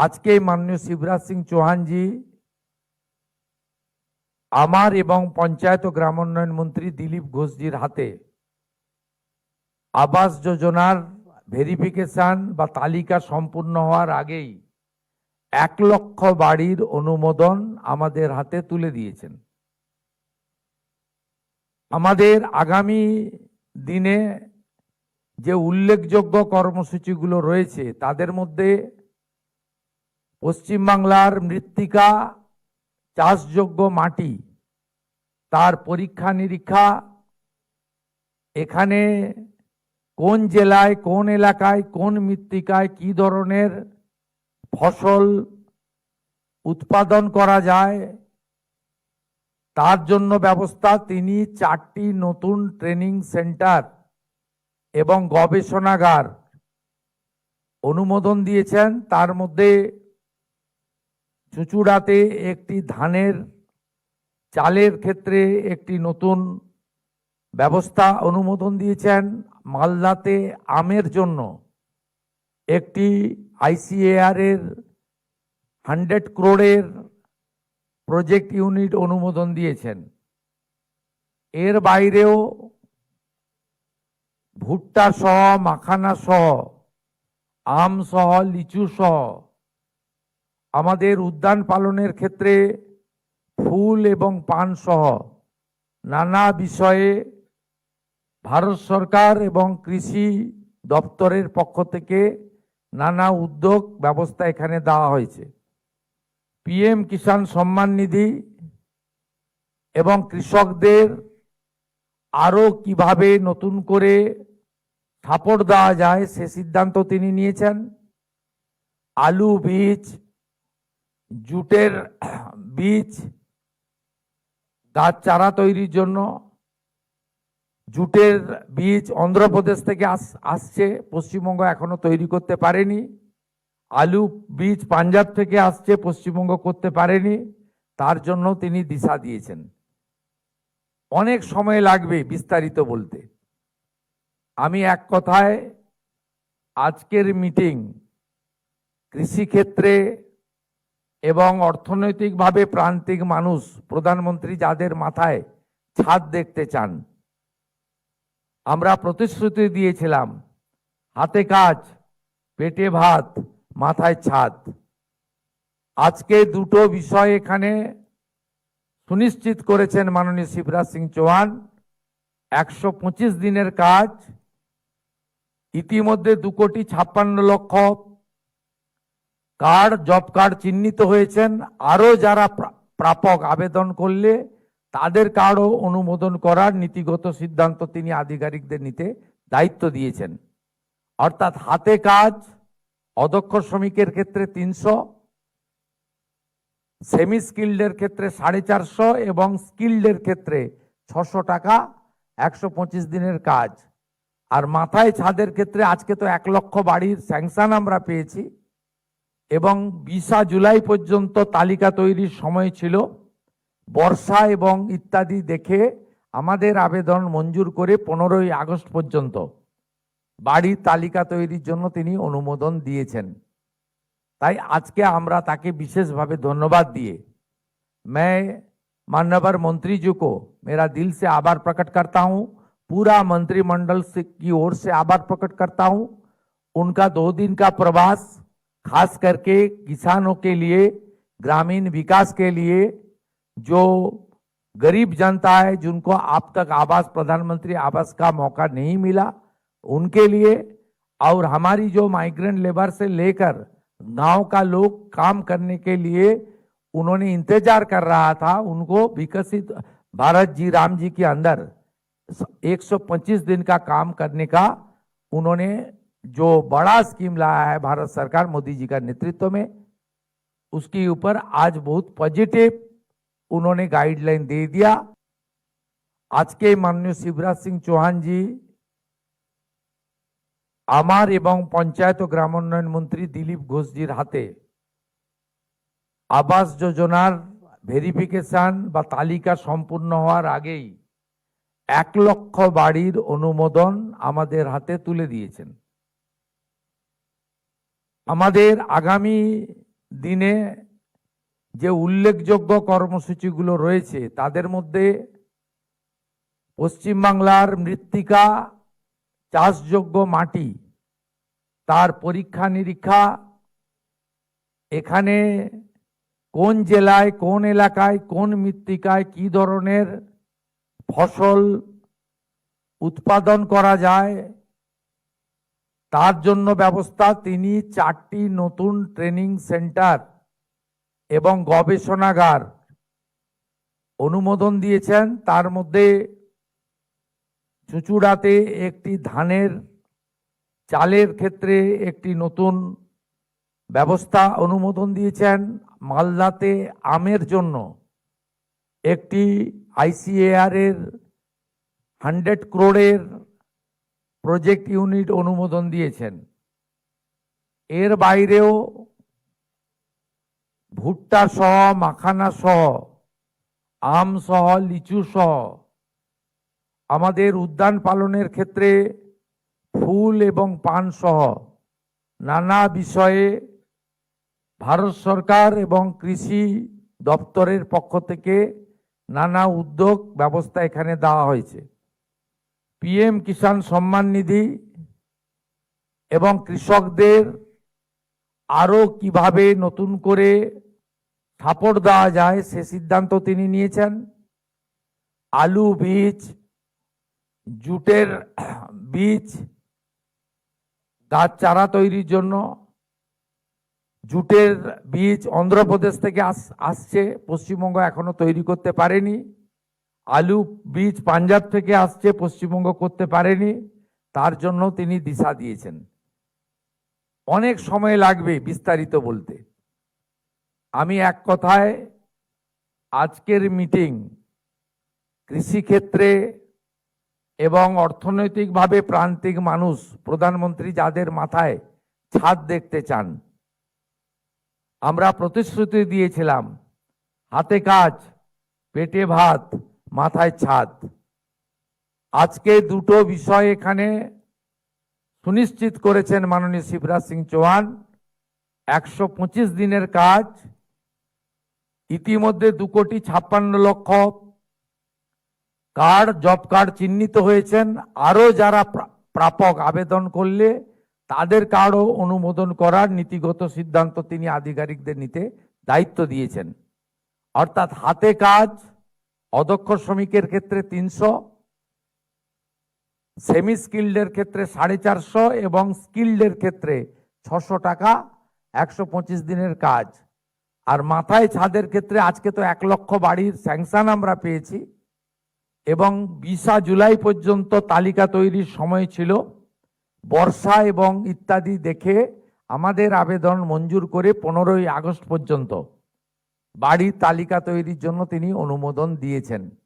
আজকে মাননীয় শিবরাজ সিং চৌহান জি আমার এবং পঞ্চায়েত ও গ্রামোন্নয়ন মন্ত্রী দিলীপ ঘোষজির হাতে আবাস যোজনার ভেরিফিকেশন বা তালিকা সম্পূর্ণ হওয়ার আগেই 1 লক্ষ বাড়ির অনুমোদন আমাদের হাতে তুলে দিয়েছেন। আমাদের আগামী দিনে যে উল্লেখযোগ্য কর্মসূচিগুলো রয়েছে তাদের মধ্যে পশ্চিমবাংলার মৃত্তিকা চাষযোগ্য মাটি তার পরীক্ষা নিরীক্ষা, এখানে কোন জেলায় কোন এলাকায় কোন মৃত্তিকায় কি ধরনের ফসল উৎপাদন করা যায় তার জন্য ব্যবস্থা। তিনি 4টি নতুন ট্রেনিং সেন্টার এবং গবেষণাগার অনুমোদন দিয়েছেন। তার মধ্যে চুঁচুড়াতে একটি ধানের চালের ক্ষেত্রে একটি নতুন ব্যবস্থা অনুমোদন দিয়েছেন। মালদাতে আমের জন্য একটি ICAR এর 100 crore প্রজেক্ট ইউনিট অনুমোদন দিয়েছেন। এর বাইরেও ভুট্টা সহ, মাখানা সহ, আম সহ, লিচু সহ আমাদের উদ্যান পালনের ক্ষেত্রে ফুল এবং পান সহ নানা বিষয়ে ভারত সরকার এবং কৃষি দপ্তরের পক্ষ থেকে নানা উদ্যোগ ব্যবস্থা এখানে দেওয়া হয়েছে। PM কিষাণ সম্মান নিধি এবং কৃষকদের আরো কিভাবে নতুন করে সাপোর্ট দেওয়া যায় সে সিদ্ধান্ত তিনি নিয়েছেন। আলু বীজ, জুটের বীজ, গাছ চারা তৈরির জন্য জুটের বীজ অন্ধ্রপ্রদেশ থেকে আসছে, পশ্চিমবঙ্গ এখনো তৈরি করতে পারেনি। আলু বীজ পাঞ্জাব থেকে আসছে, পশ্চিমবঙ্গ করতে পারেনি। তার জন্য তিনি দিশা দিয়েছেন। অনেক সময় লাগবে বিস্তারিত বলতে। আমি এক কথায় আজকের মিটিং কৃষিক্ষেত্রে এবং অর্থনৈতিকভাবে প্রান্তিক মানুষ, প্রধানমন্ত্রী যাদের মাথায় ছাদ দেখতে চান, আমরা প্রতিশ্রুতি দিয়েছিলাম হাতে কাজ, পেটে ভাত, মাথায় ছাদ। আজকে দুটো বিষয় এখানে সুনিশ্চিত করেছেন মাননীয় শিবরাজ সিং চৌহান। 125 দিনের কাজ, ইতিমধ্যে 2,56,00,000 কার্ড, জব কার্ড চিহ্নিত হয়েছেন। আরো যারা প্রাপক আবেদন করলে তাদের কার্ডও অনুমোদন করার নীতিগত সিদ্ধান্ত তিনি আধিকারিকদের নিতে দায়িত্ব দিয়েছেন। অর্থাৎ হাতে কাজ অদক্ষ শ্রমিকের ক্ষেত্রে 300, সেমি স্কিল্ডের ক্ষেত্রে 450 এবং স্কিল্ডের ক্ষেত্রে 600 টাকা 125 দিনের কাজ। আর মাথায় ছাদের ক্ষেত্রে আজকে তো 1 লক্ষ বাড়ির স্যাংশন আমরা পেয়েছি এবং 20 জুলাই পর্যন্ত তালিকা তৈরির সময় ছিল। বর্ষা এবং ইত্যাদি দেখে আমাদের আবেদন মঞ্জুর করে 15ই আগস্ট পর্যন্ত বাড়ির তালিকা তৈরির জন্য তিনি অনুমোদন দিয়েছেন। তাই আজকে আমরা তাকে বিশেষভাবে ধন্যবাদ দিয়ে मैं माननीय मंत्री जी को मेरा दिल से आभार प्रकट करता हूं, पूरा मंत्रिमंडल की ओर से आभार प्रकट करता हूं। उनका 2 दिन का प्रवास खास करके किसानों के लिए, ग्रामीण विकास के लिए, जो गरीब जनता है जिनको अब तक आवास, प्रधानमंत्री आवास का मौका नहीं मिला, उनके लिए, और हमारी जो माइग्रेंट लेबर से लेकर गांव का लोग काम करने के लिए उन्होंने इंतजार कर रहा था, उनको विकसित भारत जी राम जी के अंदर 125 दिन का काम करने का उन्होंने जो बड़ा स्कीम लाया है भारत सरकार मोदी जी का नेतृत्व में, उसके ऊपर आज बहुत पॉजिटिव उन्होंने गाइडलाइन दे दिया। आज के माननीय शिवराज सिंह चौहान जी আমার এবং পঞ্চায়েত ও গ্রামোন্নয়ন মন্ত্রী দিলীপ ঘোষজির হাতে আবাস যোজনার ভেরিফিকেশন বা তালিকা সম্পূর্ণ হওয়ার আগেই 1 লক্ষ বাড়ির অনুমোদন আমাদের হাতে তুলে দিয়েছেন। আমাদের আগামী দিনে যে উল্লেখযোগ্য কর্মসূচিগুলো রয়েছে তাদের মধ্যে পশ্চিমবাংলার মৃত্তিকা চাষযোগ্য মাটি তার পরীক্ষা নিরীক্ষা, এখানে কোন জেলায় কোন এলাকায় কোন মৃত্তিকায় কি ধরনের ফসল উৎপাদন করা যায় তার জন্য ব্যবস্থা। তিনি 4টি নতুন ট্রেনিং সেন্টার এবং গবেষণাগার অনুমোদন দিয়েছেন। তার মধ্যে চুঁচুড়াতে একটি ধানের চালের ক্ষেত্রে একটি নতুন ব্যবস্থা অনুমোদন দিয়েছেন। মালদাতে আমের জন্য একটি ICAR এর 100 crore প্রজেক্ট ইউনিট অনুমোদন দিয়েছেন। এর বাইরেও ভুট্টা সহ, মাখানা সহ, আম সহ, লিচু সহ আমাদের উদ্যান পালনের ক্ষেত্রে ফুল এবং পান সহ নানা বিষয়ে ভারত সরকার এবং কৃষি দপ্তরের পক্ষ থেকে নানা উদ্যোগ ব্যবস্থা এখানে দেওয়া হয়েছে। PM কিষাণ সম্মান নিধি এবং কৃষকদের আরো কিভাবে নতুন করে সাপোর্ট দেওয়া যায় সে সিদ্ধান্ত তিনি নিয়েছেন। আলু বীজ, জুটের বীজ, গাছ চারা তৈরির জন্য জুটের বীজ অন্ধ্রপ্রদেশ থেকে আসছে, পশ্চিমবঙ্গ এখনো তৈরি করতে পারেনি। আলু বীজ পাঞ্জাব থেকে আসছে, পশ্চিমবঙ্গ করতে পারেনি। তার জন্য তিনি দিশা দিয়েছেন। অনেক সময় লাগবে বিস্তারিত বলতে। আমি এক কথায় আজকের মিটিং কৃষিক্ষেত্রে এবং অর্থনৈতিকভাবে প্রান্তিক মানুষ, প্রধানমন্ত্রী যাদের মাথায় ছাদ দেখতে চান, আমরা প্রতিশ্রুতি দিয়েছিলাম হাতে কাজ, পেটে ভাত, মাথায় ছাদ। আজকে দুটো বিষয় এখানে সুনিশ্চিত করেছেন মাননীয় শিবরাজ সিং চৌহান। 125 দিনের কাজ, ইতিমধ্যে 2,56,00,000 কার্ড, জব কার্ড চিহ্নিত হয়েছেন। আরো যারা প্রাপক আবেদন করলে তাদের কার্ডও অনুমোদন করার নীতিগত সিদ্ধান্ত তিনি আধিকারিকদের নিতে দায়িত্ব দিয়েছেন। অর্থাৎ হাতে কাজ, অদক্ষ শ্রমিকের ক্ষেত্রে 300, সেমি স্কিল্ডের ক্ষেত্রে 450 এবং স্কিল্ডের ক্ষেত্রে 600 টাকা 125 দিনের কাজ। আর মাথায় ছাদের ক্ষেত্রে আজকে তো 1 লক্ষ বাড়ির স্যাংশন আমরা পেয়েছি এবং 20 জুলাই পর্যন্ত তালিকা তৈরির সময় ছিল। বর্ষা এবং ইত্যাদি দেখে আমাদের আবেদন মঞ্জুর করে 15ই আগস্ট পর্যন্ত বাড়ির তালিকা তৈরির জন্য তিনি অনুমোদন দিয়েছেন।